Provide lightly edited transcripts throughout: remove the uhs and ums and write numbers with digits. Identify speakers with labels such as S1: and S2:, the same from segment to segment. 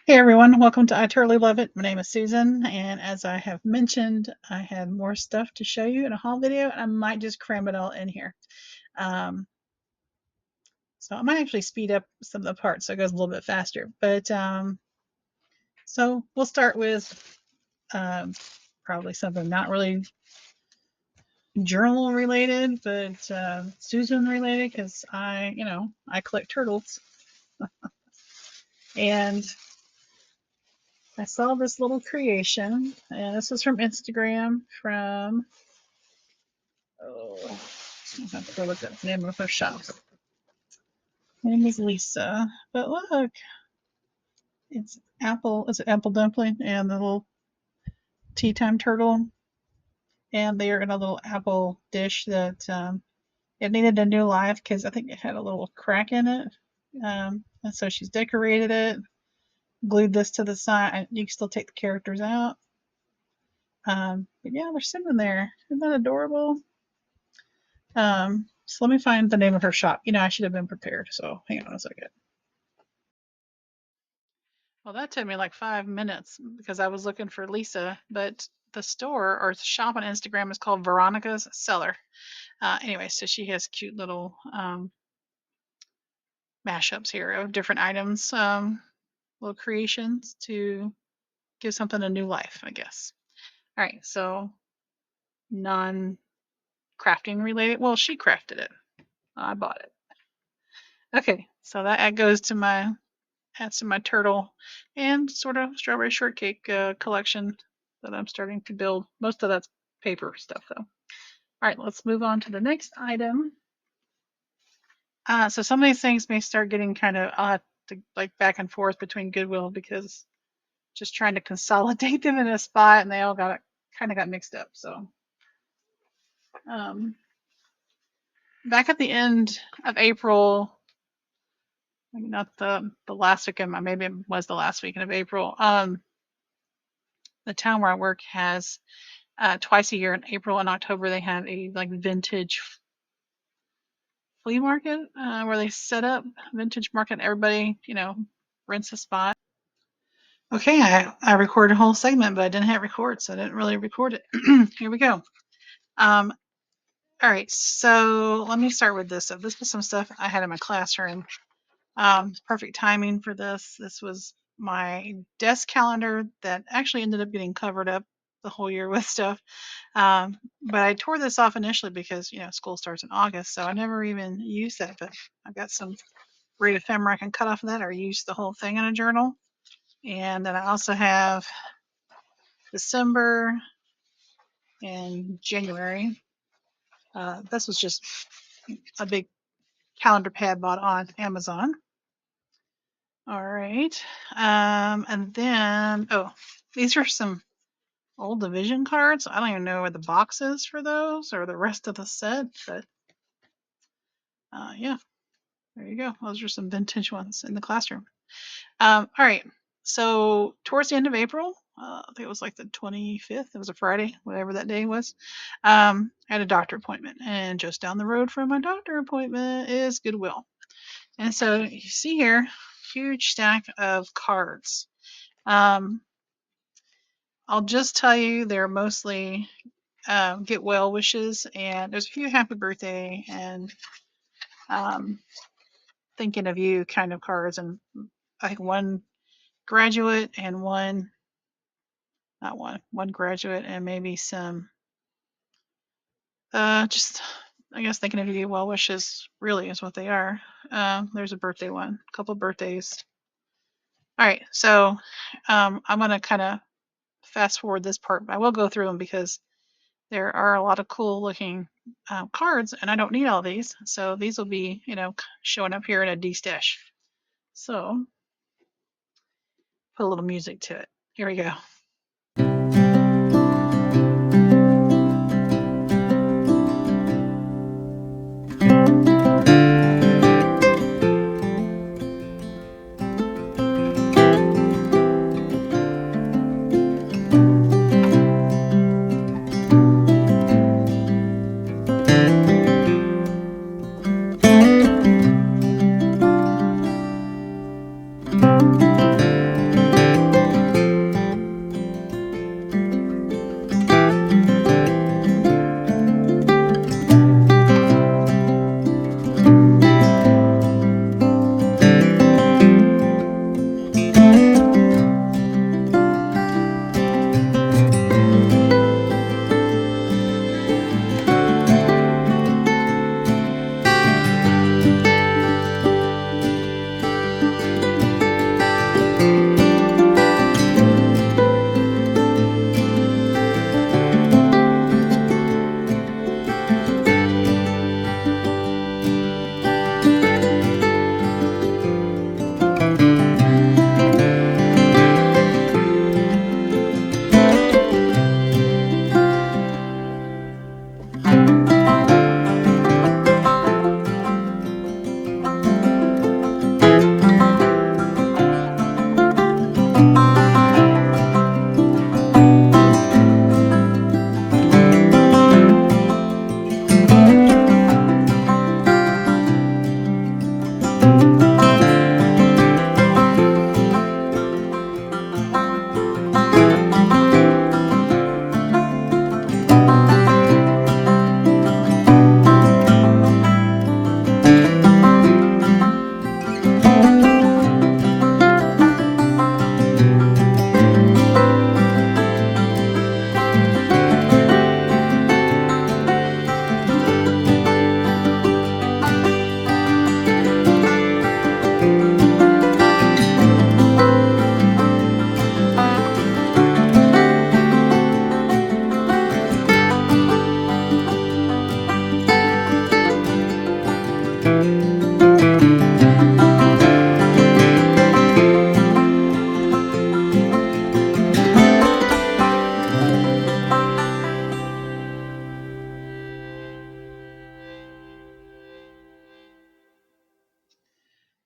S1: Hey everyone, welcome to I Totally Love It. My name is Susan, and as I have mentioned, I had more stuff to show you in a haul video, and I might just cram it all in here. Um, so I might actually speed up some of the parts so it goes a little bit faster. So we'll start with um, probably something not really journal related, but Susan related because I collect turtles, and I saw this little creation, and this is from Instagram from. Oh, I have to look up the name of her shop. My name is Lisa. But look, it's apple. It's an apple dumpling and the little tea time turtle, and they are in a little apple dish that it needed a new life because I think it had a little crack in it. And so she's decorated it, glued this to the side. You can still take the characters out. But yeah, they're sitting there. Isn't that adorable? So let me find the name of her shop. I should have been prepared. So hang on a second. Well, that took me like 5 minutes because I was looking for Lisa, but the store or the shop on Instagram is called Veronica's Cellar. Anyway, so she has cute little mashups here of different items, little creations to give something a new life, I guess. All right, so non crafting related. Well, she crafted it. I bought it. Okay, so that goes to my adds to my turtle and sort of strawberry shortcake collection that I'm starting to build. Most of that's paper stuff though. All right, let's move on to the next item. So some of these things may start getting kind of, I'll have to like back and forth between Goodwill because just trying to consolidate them in a spot and they all got mixed up. So um, back at the end of April, maybe not the last weekend, maybe it was the last weekend of April. The town where I work has twice a year in April and October they have a like vintage flea market where they set up vintage market. Everybody, rents a spot. Okay, I recorded a whole segment, but I didn't hit record, so I didn't really record it. Here we go. All right, so let me start with this. So this was some stuff I had in my classroom. Perfect timing for this. This was my desk calendar that actually ended up getting covered up the whole year with stuff. But I tore this off initially because school starts in August, so I never even used that. But I've got some great ephemera I can cut off of that or use the whole thing in a journal. And then I also have December and January. This was just a big calendar pad bought on Amazon. All right. And then, these are some old division cards. I don't even know where the box is for those or the rest of the set, but yeah, there you go. Those are some vintage ones in the classroom. All right. So towards the end of April, I think it was like the 25th. It was a Friday, whatever that day was. I had a doctor appointment, and just down the road from my doctor appointment is Goodwill. And so you see here, huge stack of cards. I'll just tell you they're mostly get well wishes, and there's a few happy birthday and thinking of you kind of cards, and I think one graduate and one graduate and maybe some just I guess thinking of you well wishes really is what they are. There's a birthday one, a couple birthdays. All right, so I'm gonna kind of fast forward this part, but I will go through them because there are a lot of cool looking cards, and I don't need all these, so these will be showing up here in a D stash. So put a little music to it. Here we go.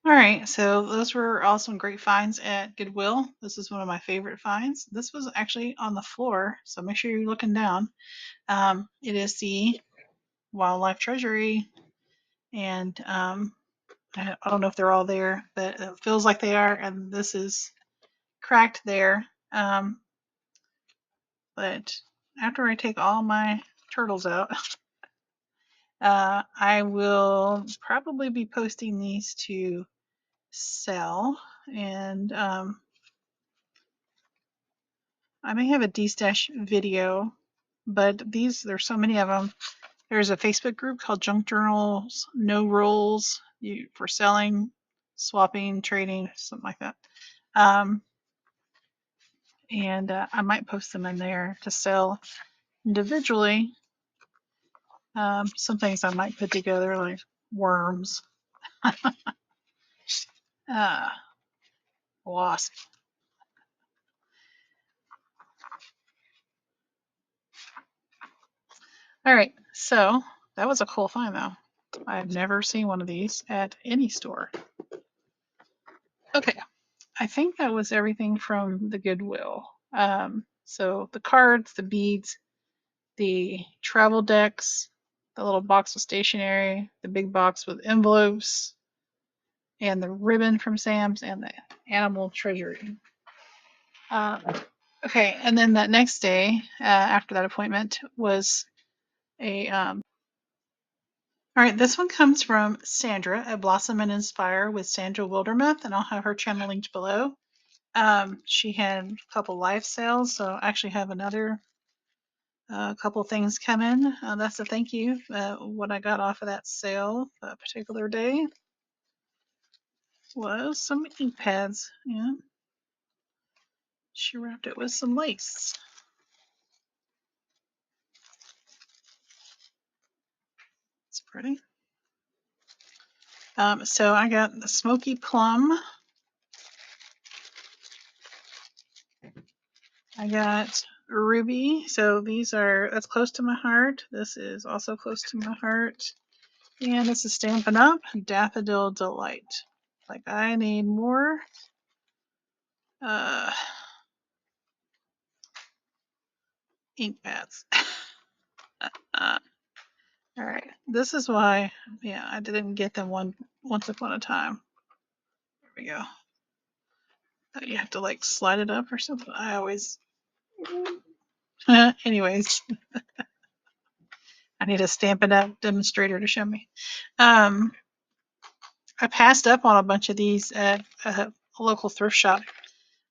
S1: All right, so those were all some great finds at Goodwill. This is one of my favorite finds. This was actually on the floor, so make sure you're looking down. It is the wildlife treasury, and I don't know if they're all there, but it feels like they are, and this is cracked there. But after I take all my turtles out, I will probably be posting these to sell, and I may have a destash video, but there's so many of them. There's a Facebook group called Junk Journals No Rules for selling, swapping, trading, something like that. And I might post them in there to sell individually. Some things I might put together, like worms, uh, wasp. All right, so that was a cool find, though. I've never seen one of these at any store. Okay, I think that was everything from the Goodwill. So the cards, the beads, the travel decks, the little box of stationery, the big box with envelopes, and the ribbon from Sam's, and the animal treasury. Okay, and then that next day, after that appointment, was a. All right, this one comes from Sandra at Blossom and Inspire with Sandra Wildermuth, and I'll have her channel linked below. She had a couple live sales, so I actually have another couple things come in. That's a thank you. What I got off of that sale that particular day was some ink pads. Yeah, she wrapped it with some lace. It's pretty. So I got the smoky plum. I got ruby. So that's close to my heart. This is also close to my heart. And this is Stampin' Up! Daffodil Delight. Like, I need more. Ink pads. All right. This is why, yeah, I didn't get them once upon a time. There we go. You have to like slide it up or something. I always. Anyways, I need a Stampin' Up! Demonstrator to show me. I passed up on a bunch of these at a local thrift shop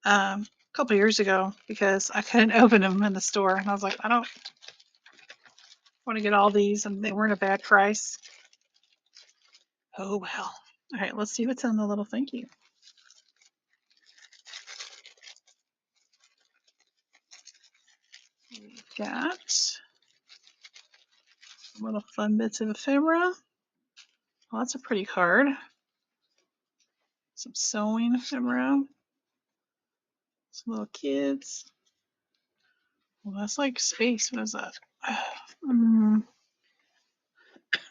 S1: a couple years ago because I couldn't open them in the store, and I was like, I don't want to get all these, and they weren't a bad price. Oh well. All right, let's see what's in the little thank you. We got little fun bits of ephemera. Well, that's a pretty card. Some sewing ephemera. Some little kids. Well, that's like space. What is that?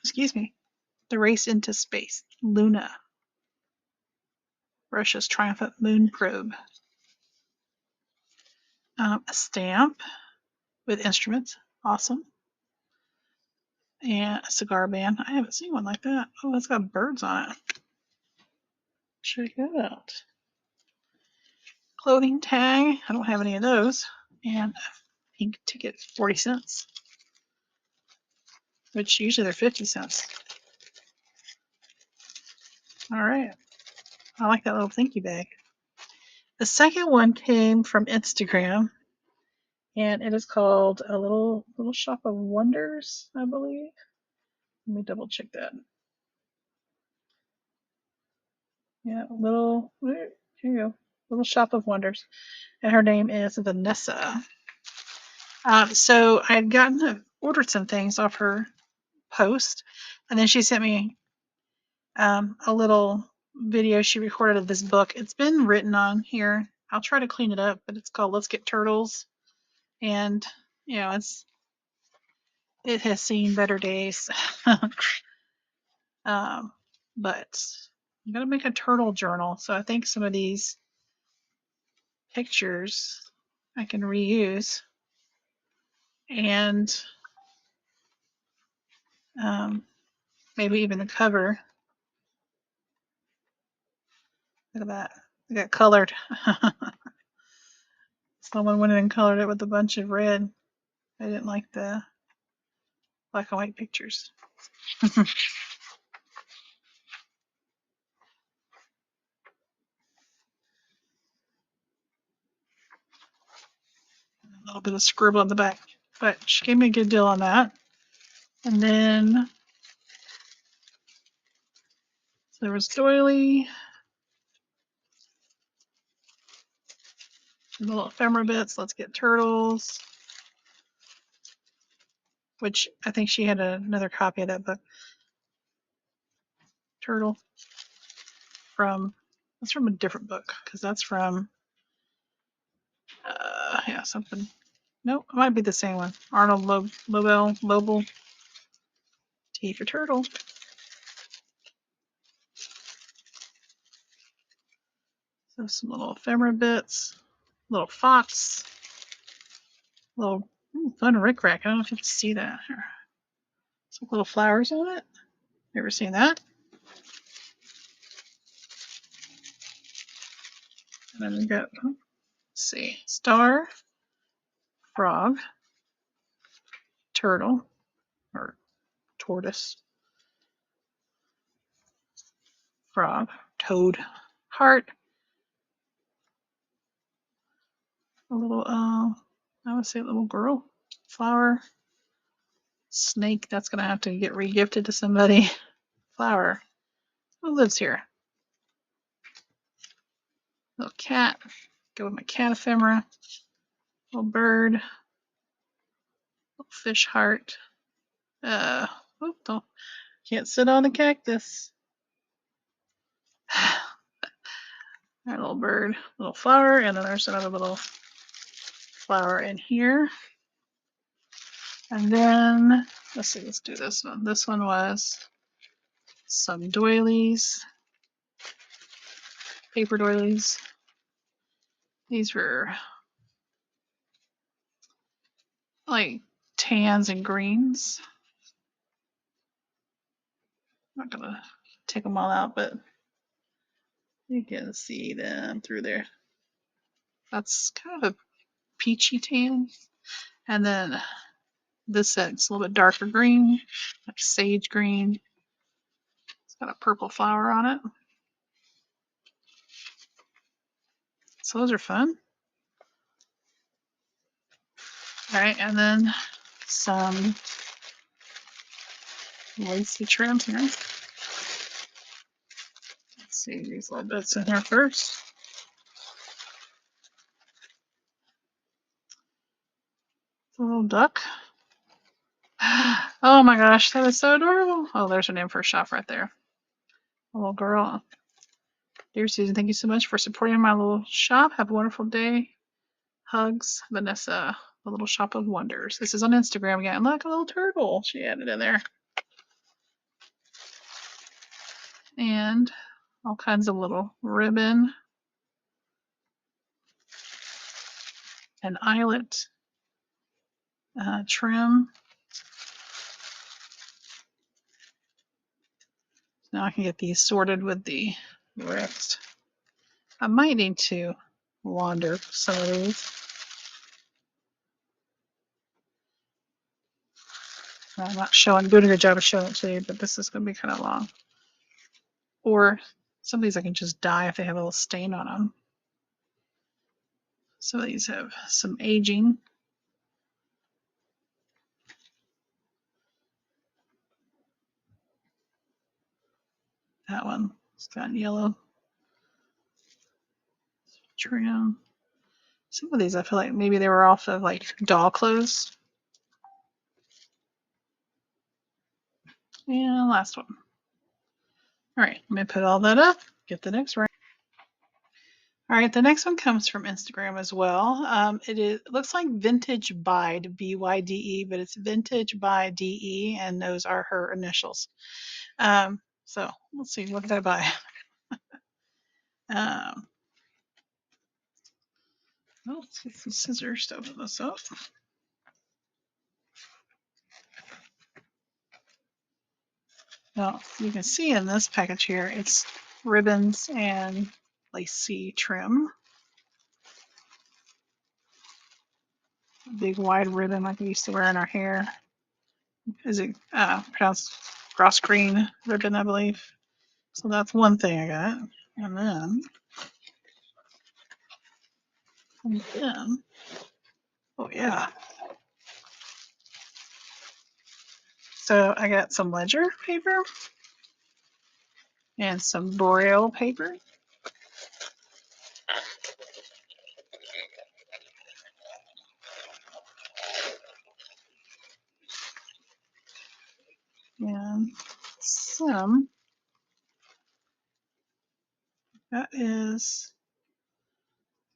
S1: Excuse me. The Race into Space. Luna. Russia's triumphant moon probe. A stamp with instruments. Awesome. And a cigar band. I haven't seen one like that. Oh, it's got birds on it. Check that out. Clothing tag. I don't have any of those. And a pink ticket, 40 cents. Which usually they're 50 cents. All right. I like that little thank you bag. The second one came from Instagram, and it is called a little shop of wonders, I believe. Let me double check that. Yeah, here you go, little shop of wonders, and her name is Vanessa. So I had ordered some things off her post, and then she sent me a little video she recorded of this book. It's been written on here. I'll try to clean it up, but it's called Let's Get Turtles, and it has seen better days. But I'm gonna make a turtle journal, so I think some of these pictures I can reuse, and maybe even the cover. Look at that. It got colored. Someone went in and colored it with a bunch of red. I didn't like the black and white pictures. A little bit of scribble on the back, but she gave me a good deal on that. And then there was doily, the little ephemera bits. Let's Get Turtles, which I think she had another copy of that book. Turtle that's from a different book, because that's from something. Nope, it might be the same one. Arnold Lobel, T for Turtle. So some little ephemera bits, little fox, little fun rickrack. I don't know if you can see that. Some little flowers on it. Ever seen that? And then we got, let's see, star, frog, turtle, or tortoise, frog, toad, heart, a little, I would say a little girl, flower, snake. That's gonna have to get re-gifted to somebody. Flower. Who lives here? Little cat. Go with my cat ephemera. Little bird. Little fish heart. Can't sit on the cactus. That little bird, little flower, and then there's another little flower in here. And then let's do this one. This one was some doilies, paper doilies. These were like tans and greens. I'm not gonna take them all out, but you can see them through there. That's kind of a peachy tan. And then this set's a little bit darker green, like sage green. It's got a purple flower on it. So those are fun. All right, and then some lacy trim here. Let's see these little bits in here first. A little duck. Oh my gosh, that is so adorable. Oh, there's her name for a shop right there. A little girl. Dear Susan, thank you so much for supporting my little shop. Have a wonderful day. Hugs, Vanessa, the little shop of wonders. This is on Instagram again. Look, a little turtle she added in there. And all kinds of little ribbon. an eyelet trim. Now I can get these sorted with the rest. I might need to launder some of these. I'm not doing a good job of showing it to you, but this is going to be kind of long. Or some of these I can just dye if they have a little stain on them. Some of these have some aging. That one, it's got yellow trim. Some of these I feel like maybe they were off of like doll clothes. And last one. All right, let me put all that up, get the next right. All right, the next one comes from Instagram as well. It looks like vintagebyde, B-Y-D-E, but it's vintagebyde, and those are her initials. So let's see, what did I buy? Let's get some scissors to open this up. Now, you can see in this package here, it's ribbons and lacy trim. Big wide ribbon like we used to wear in our hair. Is it pronounced cross green ribbon, I believe? So that's one thing I got. And then, oh yeah. So I got some ledger paper and some Boreal paper. And some, that is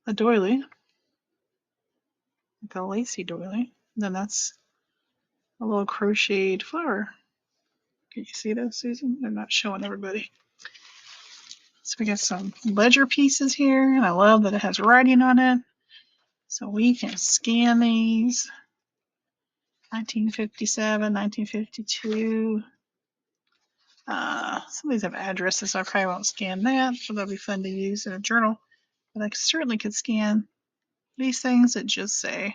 S1: a doily, like a lacy doily. And then that's a little crocheted flower. Can you see those, Susan? They're not showing everybody. So we got some ledger pieces here, and I love that it has writing on it. So we can scan these. 1957, 1952. Some of these have addresses, so I probably won't scan that, but that'll be fun to use in a journal. But I certainly could scan these things that just say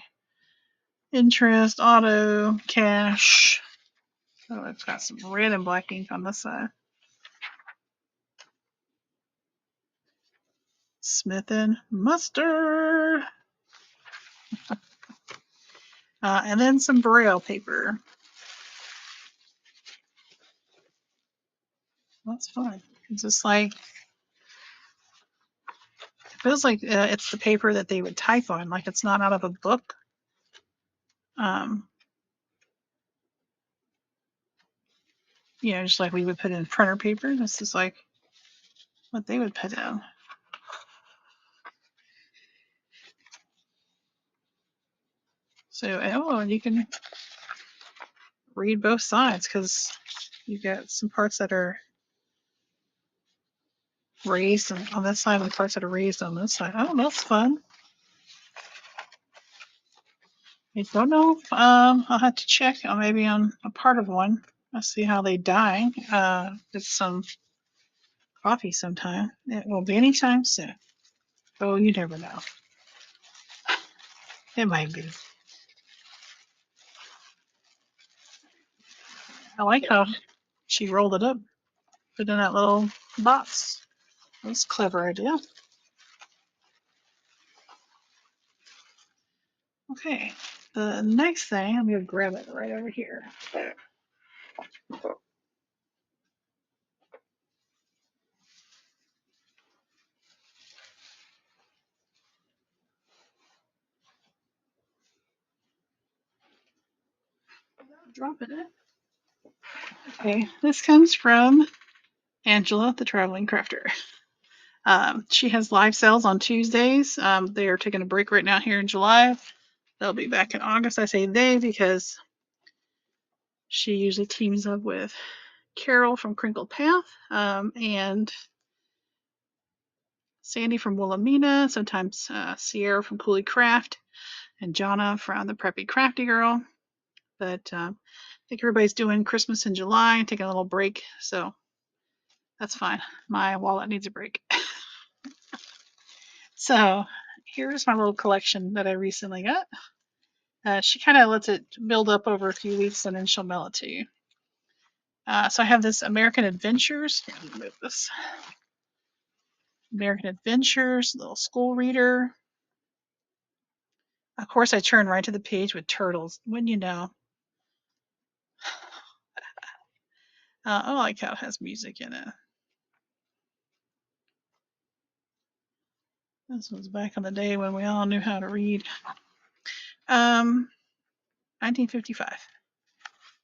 S1: interest, auto, cash. Oh, it's got some red and black ink on this side. Smith and Mustard. And then some Braille paper. That's fun. It's just like, it feels like it's the paper that they would type on, like it's not out of a book. You know, just like we would put in printer paper. This is like what they would put in. So, oh, and you can read both sides because you got some parts that are raised on this side and parts that are raised on this side. Oh, that's fun. I don't know. I'll have to check maybe on a part of one. I'll see how they die. Get some coffee sometime. It will be anytime soon. Oh, you never know. It might be. I like how she rolled it up, put it in that little box. That's a clever idea. Okay, the next thing, I'm going to grab it right over here. Dropping it. Okay, this comes from Angela, the traveling crafter. She has live sales on Tuesdays. They are taking a break right now here in July. They'll be back in August. I say they because she usually teams up with Carol from Crinkled Path and Sandy from Wilhelmina, sometimes Sierra from Cooley Craft. and Jonna from the Preppy Crafty Girl. But I think everybody's doing Christmas in July and taking a little break, so that's fine. My wallet needs a break. So here's my little collection that I recently got. She kind of lets it build up over a few weeks and then she'll mail it to you. So I have this American Adventures. Let me move this. American Adventures, little school reader. Of course, I turn right to the page with turtles. Wouldn't you know? I like how it has music in it. This was back in the day when we all knew how to read. 1955.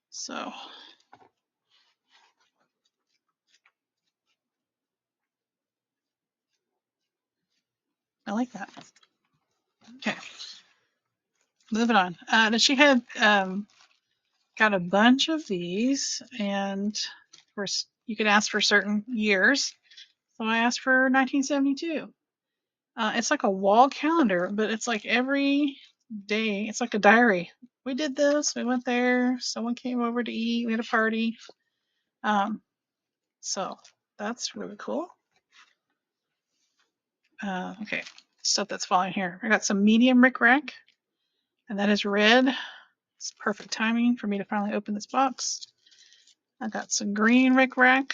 S1: So I like that. Okay. Moving on. Then she had got a bunch of these, and of course you could ask for certain years. So I asked for 1972. It's like a wall calendar, but it's like every day. It's like a diary. We did this. We went there. Someone came over to eat. We had a party. So that's really cool. Okay, stuff that's falling here. I got some medium rickrack, and that is red. It's perfect timing for me to finally open this box. I got some green rickrack.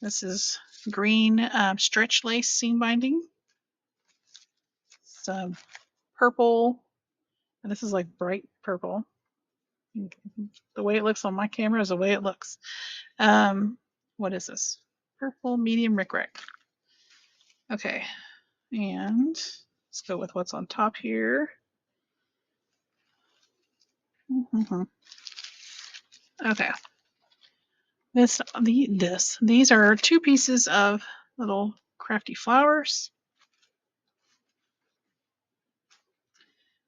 S1: This is green stretch lace seam binding. Some purple, and this is like bright purple. The way it looks on my camera is the way it looks. What is this? Purple medium rickrack. Okay, and let's go with what's on top here. Okay. These are 2 pieces of little crafty flowers.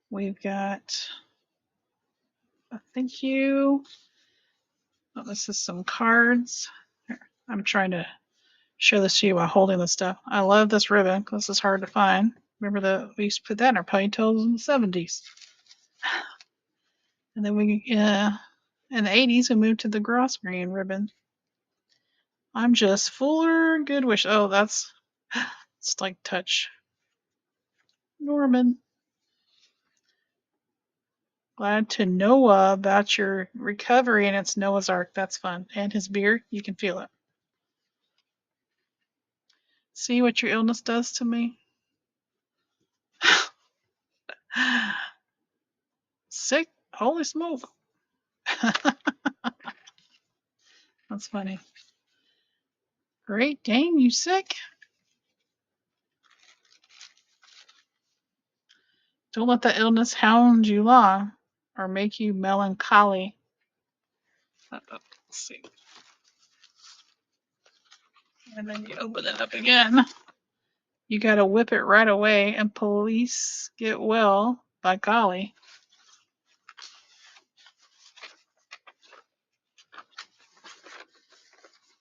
S1: We've got a thank you. Oh, this is some cards. Here, I'm trying to show this to you while holding this stuff. I love this ribbon because this is hard to find. Remember we used to put that in our ponytails in the 70s. And then in the 80s, we moved to the gross green ribbon. I'm just fuller good wish. Oh, it's like touch. Norman. Glad to know about your recovery, and it's Noah's Ark. That's fun. And his beard, you can feel it. See what your illness does to me? Sick? Holy smoke. That's funny. Great Dane, you sick? Don't let the illness hound you long or make you melancholy. Let's see. And then you open it up again. You gotta whip it right away and police get well, by golly.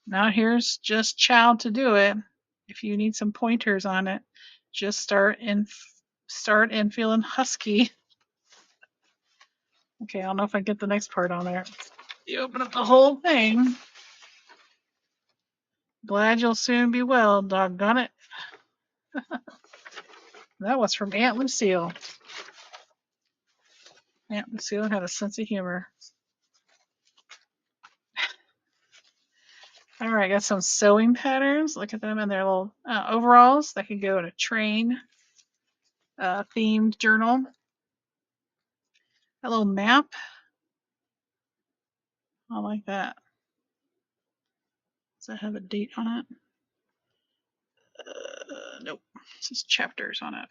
S1: Now here's just child to do it. If you need some pointers on it, just start and feeling husky. Okay, I don't know if I get the next part on there. You open up the whole thing. Glad you'll soon be well, doggone it. That was from Aunt Lucille. Aunt Lucille had a sense of humor. All right, got some sewing patterns. Look at them in their little overalls. That could go in a train themed journal. A little map. I like that. Does that have a date on it? Nope. It says chapters on it.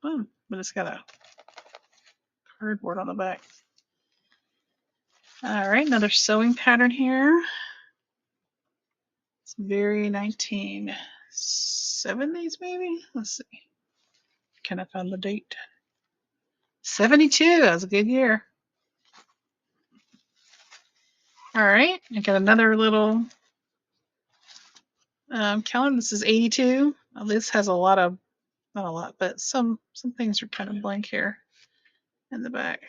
S1: Oh, but it's got a cardboard on the back. All right, another sewing pattern here. It's very 1970s, maybe? Let's see. Can I find the date? 72. That was a good year. All right, I got another little calendar. This is 82. This has a lot of Not a lot, but some things are kind of blank here in the back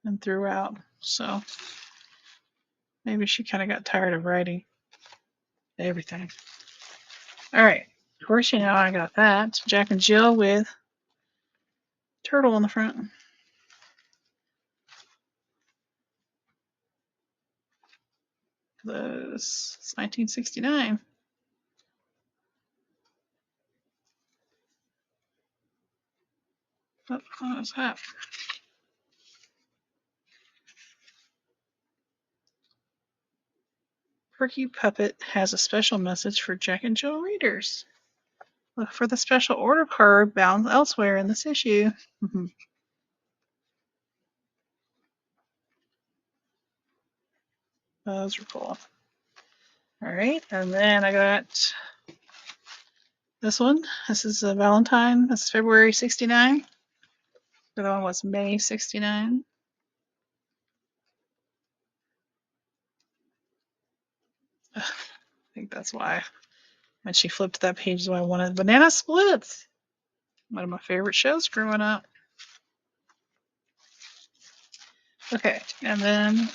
S1: and throughout. So maybe she kind of got tired of writing everything. All right. Of course, you know I got that. Jack and Jill with turtle on the front. This is 1969. What is that? Perky Puppet has a special message for Jack and Jill readers. Look for the special order card bound elsewhere in this issue. Those are cool. All right, and then I got this one. This is a Valentine. This is February 69. The other one was May 69. I think that's why. When she flipped that page, I wanted Banana Splits. One of my favorite shows growing up. Okay, and then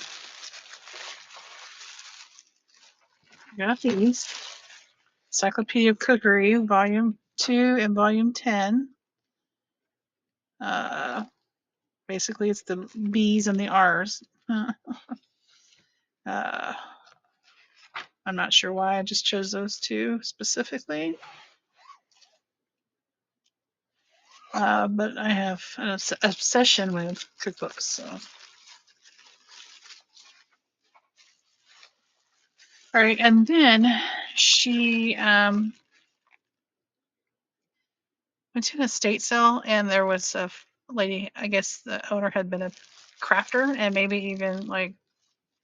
S1: I got these. Encyclopedia of Cookery, Volume 2 and Volume 10. Basically, it's the B's and the R's. I'm not sure why I just chose those two specifically. But I have an obsession with cookbooks, so. All right, and then she went to an estate sale, and there was a lady, I guess the owner had been a crafter, and maybe even like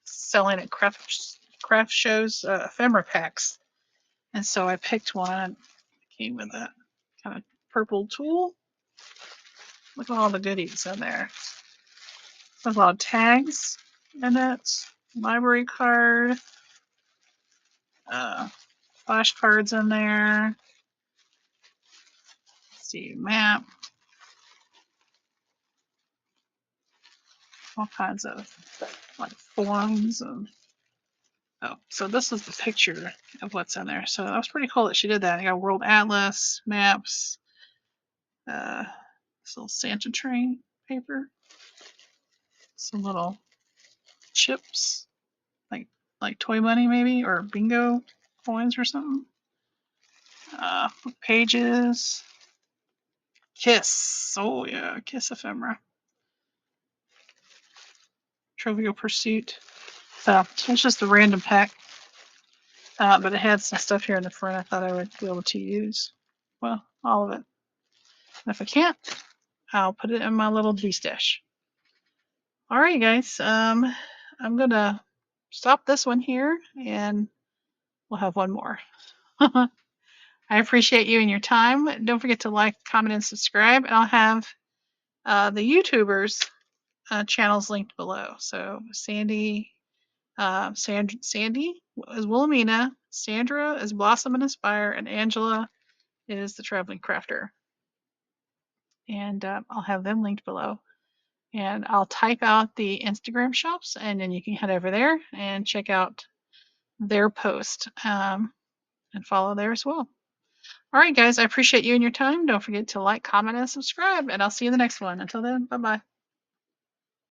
S1: selling at craft shows, ephemera packs. And so I picked one. It came with a kind of purple tool. Look at all the goodies in there. There's a lot of tags in it. Library card. Flashcards in there. Let's see, map. All kinds of like forms and so this is the picture of what's in there. So that was pretty cool that she did that. I got World Atlas, maps, this little Santa train paper, some little chips, like toy money maybe, or bingo coins or something. Pages. Kiss. Oh yeah, Kiss ephemera. Trivial Pursuit. So it's just a random pack. But it had some stuff here in the front I thought I would be able to use. Well, all of it. And if I can't, I'll put it in my little G-stash. All right, guys. I'm gonna stop this one here, and we'll have one more. I appreciate you and your time. Don't forget to like, comment, and subscribe. And I'll have the YouTubers' channels linked below. So Sandy is Wilhelmina, Sandra is Blossom and Aspire, and Angela is the Traveling Crafter. And I'll have them linked below. And I'll type out the Instagram shops, and then you can head over there and check out their post and follow there as well. All right, guys, I appreciate you and your time. Don't forget to like, comment, and subscribe, and I'll see you in the next one. Until then, bye-bye.